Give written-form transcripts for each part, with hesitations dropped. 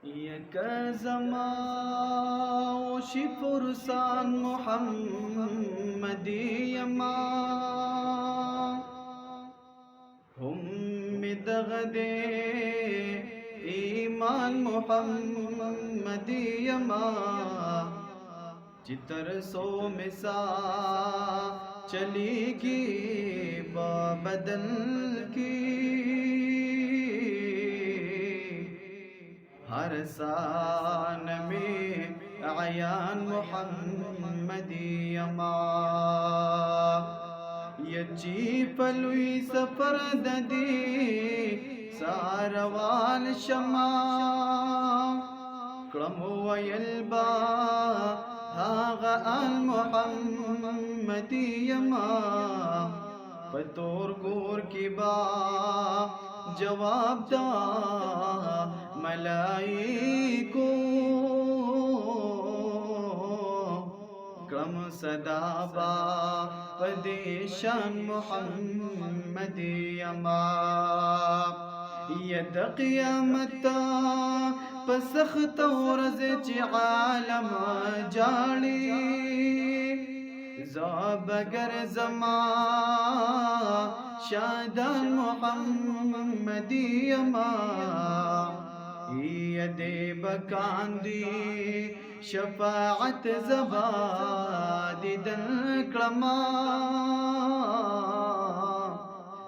یک زمان شی فرسان محمدی ما هم دغدي ایمان محمدی ما चितर सो मिसा चलेगी बदल की हर सान में अयान मुहम्मदी अमा यची पलुई सफर ददी सारवाल शमा क्रमो वयल्बा हागा मुहम्मदी अमा पतोर गोर की बा जवाब दा मलाइको क्रम सदाबा पदेशान मुहम्मदी अमा यद क़ियामता पसख्त औरज ची आलम जाली ज़ाबगर ज़मा शादान मुहम्मदी अमा यदे बकांदी शफाअत ज़बादिदन क्रमा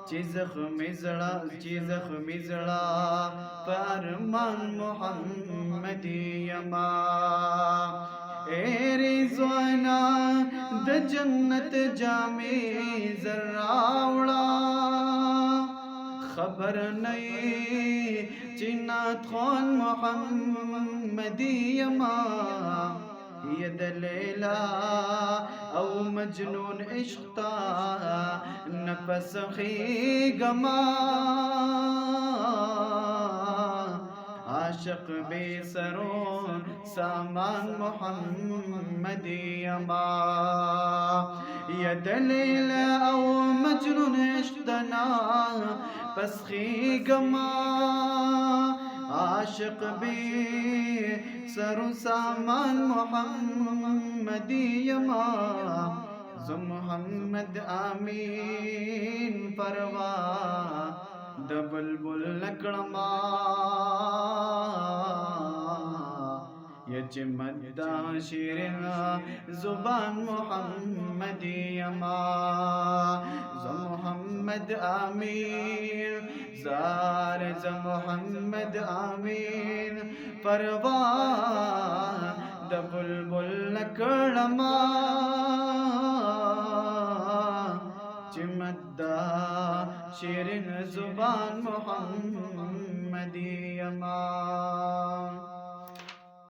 चिज़ख मिज़ड़ा फरमान मुहम्मदी अमा ए रिज़वाना द जन्नत जामे ज़र्राउड़ा खबर नहीं चिन्नात खान मुहम्मदी अमा यद लैला औ मजनून इश्क़ता नफस गमा आशिक बेसरो सामान मुहम्मदी अमा यद लैला औ मजनून इश्क़तना पसखी गमा आशिक बे सरो सामान मुहम्मदी अमा ज़ो मुहम्मद आमीन परवा द बुलबुल लकड़मा यच मद्दा शिरना ज़ुबान मुहम्मदी अमा ज़ो मुहम्मद आमीन ज़ार ज़ मुहम्मद आमीन परवा द बुलबुल लकड़मा चिमद्दा शिरन ज़ुबान मुहम्मदी अमा।